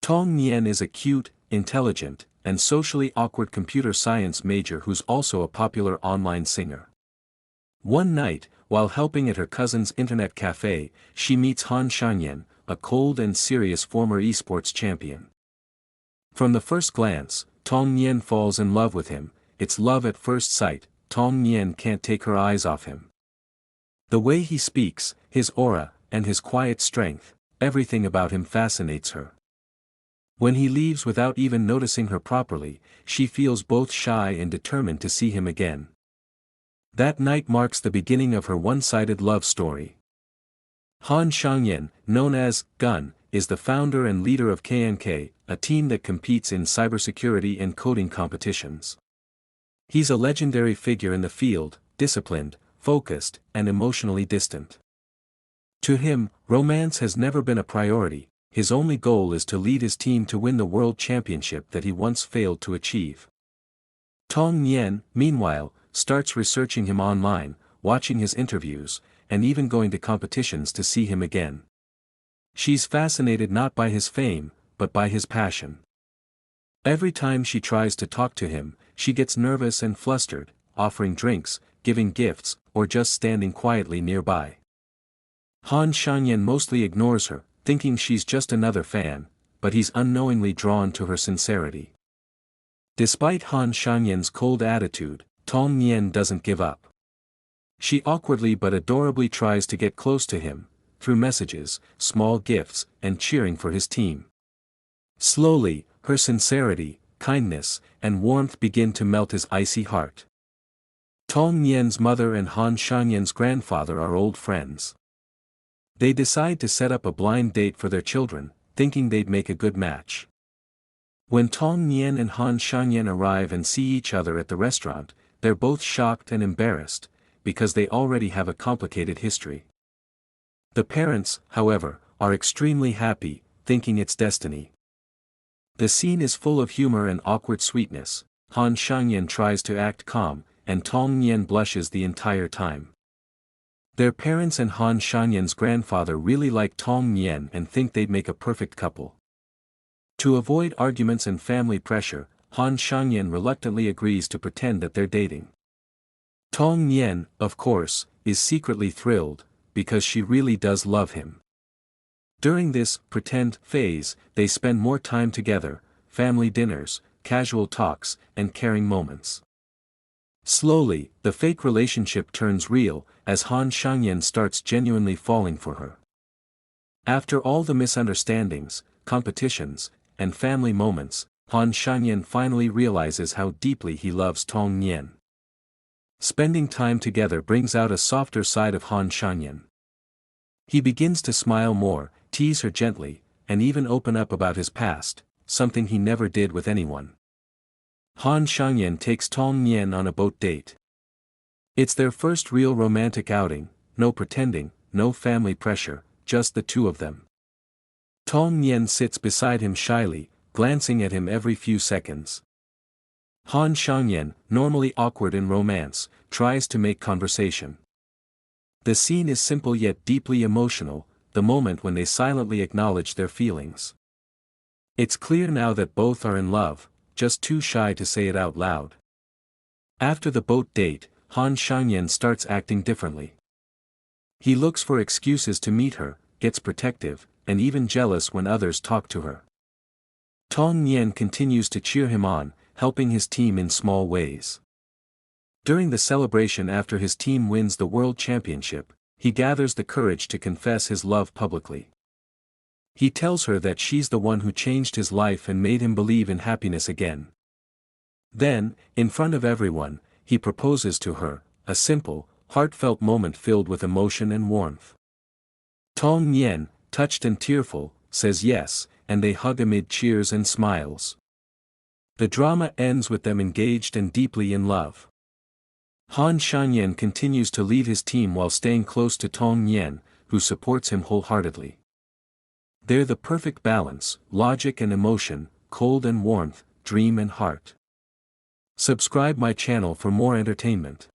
Tong Nian is a cute, intelligent, and socially awkward computer science major who's also a popular online singer. One night, while helping at her cousin's internet cafe, she meets Han Shangyan, a cold and serious former esports champion. From the first glance, Tong Nian falls in love with him. It's love at first sight. Tong Nian can't take her eyes off him. The way he speaks, his aura, and his quiet strength, everything about him fascinates her. When he leaves without even noticing her properly, she feels both shy and determined to see him again. That night marks the beginning of her one-sided love story. Han Shangyan, known as Gun, is the founder and leader of KNK, a team that competes in cybersecurity and coding competitions. He's a legendary figure in the field, disciplined, focused, and emotionally distant. To him, romance has never been a priority. His only goal is to lead his team to win the world championship that he once failed to achieve. Tong Nian, meanwhile, starts researching him online, watching his interviews, and even going to competitions to see him again. She's fascinated not by his fame, but by his passion. Every time she tries to talk to him, she gets nervous and flustered, offering drinks, giving gifts, or just standing quietly nearby. Han Shangyan mostly ignores her, thinking she's just another fan, but he's unknowingly drawn to her sincerity. Despite Han Shangyan's cold attitude, Tong Nian doesn't give up. She awkwardly but adorably tries to get close to him, through messages, small gifts, and cheering for his team. Slowly, her sincerity, kindness, and warmth begin to melt his icy heart. Tong Nian's mother and Han Shangyan's grandfather are old friends. They decide to set up a blind date for their children, thinking they'd make a good match. When Tong Nian and Han Shangyan arrive and see each other at the restaurant, they're both shocked and embarrassed, because they already have a complicated history. The parents, however, are extremely happy, thinking it's destiny. The scene is full of humor and awkward sweetness. Han Shangyan tries to act calm, and Tong Nian blushes the entire time. Their parents and Han Shangyan's grandfather really like Tong Nian and think they'd make a perfect couple. To avoid arguments and family pressure, Han Shangyan reluctantly agrees to pretend that they're dating. Tong Nian, of course, is secretly thrilled, because she really does love him. During this pretend phase, they spend more time together, family dinners, casual talks, and caring moments. Slowly, the fake relationship turns real, as Han Shangyan starts genuinely falling for her. After all the misunderstandings, competitions, and family moments, Han Shangyan finally realizes how deeply he loves Tong Nian. Spending time together brings out a softer side of Han Shangyan. He begins to smile more, tease her gently, and even open up about his past, something he never did with anyone. Han Shangyan takes Tong Nian on a boat date. It's their first real romantic outing, no pretending, no family pressure, just the two of them. Tong Nian sits beside him shyly, glancing at him every few seconds. Han Shangyan, normally awkward in romance, tries to make conversation. The scene is simple yet deeply emotional, the moment when they silently acknowledge their feelings. It's clear now that both are in love, just too shy to say it out loud. After the boat date, Han Shangyan starts acting differently. He looks for excuses to meet her, gets protective, and even jealous when others talk to her. Tong Nian continues to cheer him on, helping his team in small ways. During the celebration after his team wins the world championship, he gathers the courage to confess his love publicly. He tells her that she's the one who changed his life and made him believe in happiness again. Then, in front of everyone, he proposes to her, a simple, heartfelt moment filled with emotion and warmth. Tong Nian, touched and tearful, says yes, and they hug amid cheers and smiles. The drama ends with them engaged and deeply in love. Han Shangyan continues to lead his team while staying close to Tong Nian, who supports him wholeheartedly. They're the perfect balance, logic and emotion, cold and warmth, dream and heart. Subscribe my channel for more entertainment.